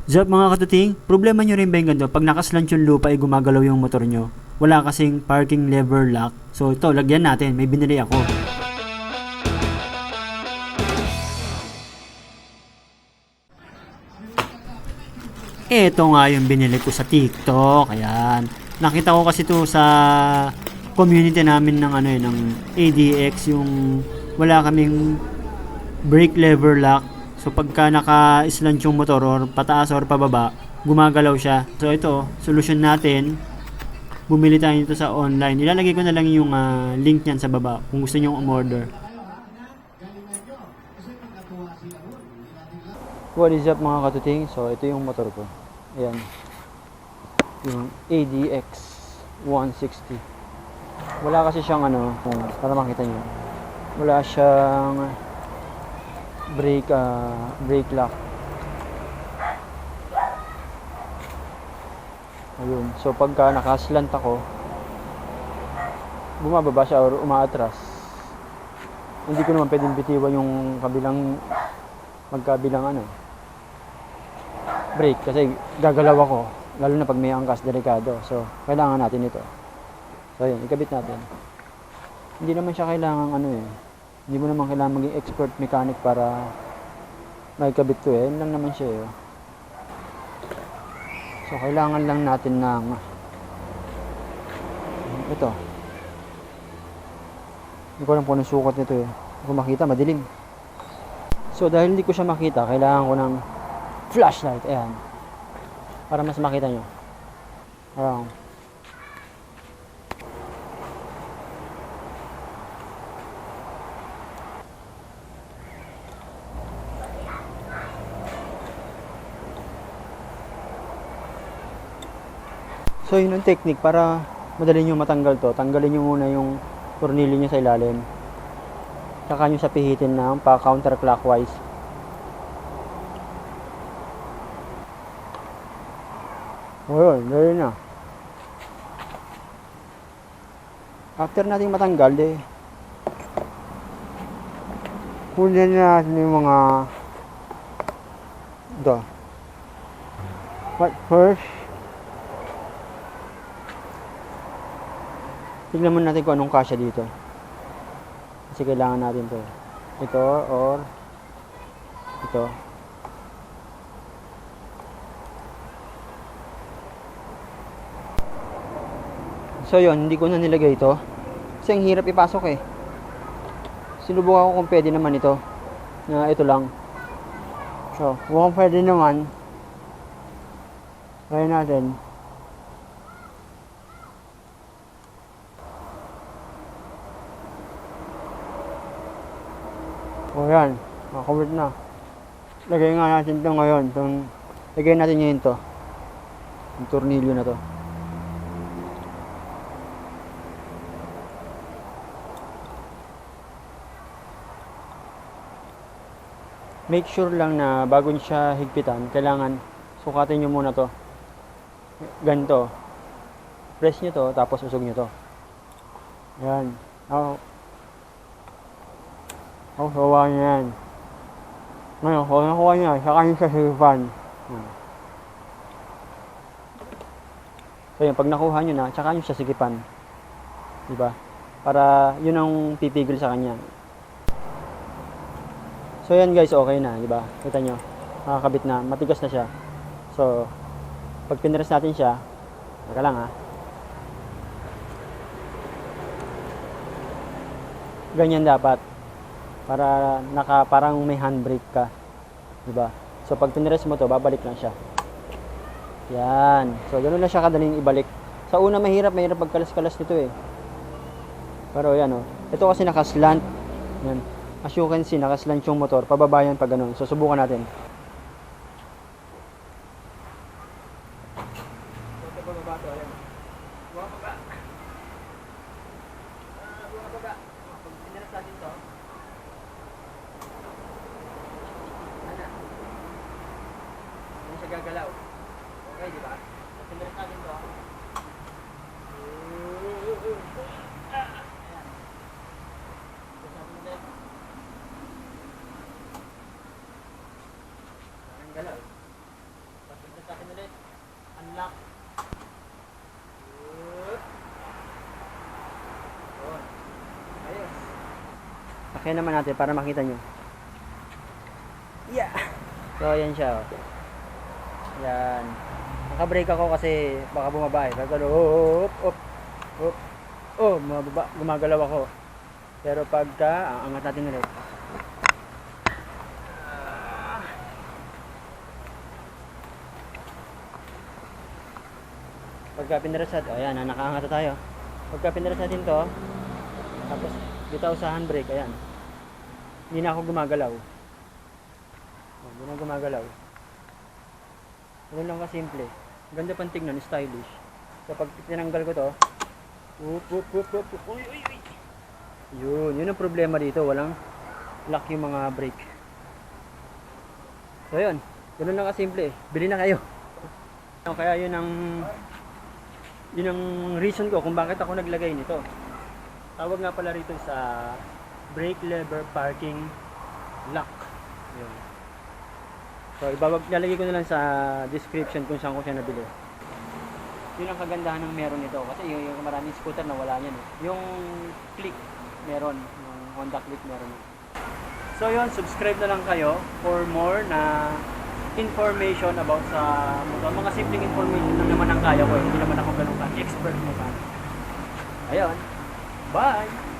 Zap mga katuting, problema nyo rin ba yung ganito? Pag nakaslant yung lupa ay gumagalaw yung motor nyo. Wala kasing parking lever lock. So ito, lagyan natin. May binili ako. Ito nga yung binili ko sa TikTok. Ayan. Nakita ko kasi to sa community namin ng ng ADX, yung wala kaming brake lever lock. So pagka naka-slant yung motor or pataas or pababa, gumagalaw siya. So ito, solution natin. Bumili tayo nito sa online. Ilalagay ko na lang yung link niyan sa baba kung gusto niyo umorder. What is up mga katuting? So ito yung motor ko. Ayan. Yung ADX 160. Wala kasi siyang para makita niyo. Wala siyang brake lock. Ayun. So pagka nakaslant ako, bumababa siya or umaatras. Hindi ko naman pwedeng bitiwan yung magkabilang brake kasi gagalaw ako, lalo na pag may angkas, delikado. So kailangan natin ito. So ayun, ikabit natin. Hindi naman siya kailangan hindi mo naman kailangan maging expert mechanic para maikabit ko Yun lang naman siya So kailangan lang natin ng ito. Hindi ko alam kung anong sukat nito Kung makita, madilim. So dahil hindi ko siya makita, kailangan ko ng flashlight. Ayan. Para mas makita nyo. Ayan. So yun ang technique para madali nyo matanggal to. Tanggalin nyo muna yung tornilyo nyo sa ilalim. Saka nyo sa pihitin ng pa-counterclockwise. O yun, dali na. After natin matanggal, kunin na natin yung mga ito. But first, tignan muna natin kung anong kasya dito. Kasi kailangan natin to. Ito or ito. So yun, hindi ko na nilagay ito. Kasi ang hirap ipasok Sinubukan ko kung pwede naman ito. Na ito lang. So, kung pwede naman, try natin. O yan, makakabit na. Lagay nga natin ito ngayon. Lagay natin ngayon ito. Yung tornilyo na to. Make sure lang na bago nyo siya higpitan, kailangan sukatin nyo muna to. Ganito. Press nyo to, tapos usog nyo to. Yan. Hawa nyo yan. Ngayon, kung nakuha nyo, saka nyo sa silipan. So yun, pag nakuha nyo na, saka nyo siya sigipan. Diba? Para yun ang pipigil sa kanya. So yan guys, okay na, di ba? Kita nyo, nakakabit na, matigas na siya. So, pag pinress natin siya, teka lang ganyan dapat. Para parang may handbrake ka. Di ba? So pag pinress mo to, babalik lang siya. Yan. So ganoon lang siya kadaling ibalik. Sa una mahirap pagkalas-kalas nito Pero yan Ito kasi nakaslant. Yan. As you can see, nakaslant yung motor. Pababa yan pag ganun. So, subukan natin. Hindi siya gagalaw. Okay, di ba? Pag pinaras natin to, galaw. Kaya naman natin para makita nyo. Yeah! So, ayan siya. Oh. Yan. Naka-brake ako kasi baka bumaba eh. Pag bumaba, gumagalaw ako. Pero pagka, angat natin ulit. Pagka pinaras natin, ayan, nakaangat na tayo. Pagka pinaras natin to, tapos bitaw sa handbrake, ayan. Hindi na ako gumagalaw. Hindi na gumagalaw. Ganun lang kasimple. Ganda pang tignan, stylish. So pag tinanggal ko to, uy. Yun ang problema dito, walang lock yung mga brake. So yun, ganun lang kasimple. Bili na kayo. Kaya yun ang reason ko kung bakit ako naglagay nito. Tawag nga pala rito sa brake lever parking lock. Yun. So, ilalagay ko na lang sa description kung saan ko siya nabili. Yun ang kagandahan ng meron nito. Kasi yung maraming scooter na wala yan. Yung click, meron. Yung Honda click, meron. So, yun. Subscribe na lang kayo for more na information about sa motor. Mga simpleng information lang naman ang kaya ko. Hindi naman ako ganun ka expert mo pa. Ayun. Bye!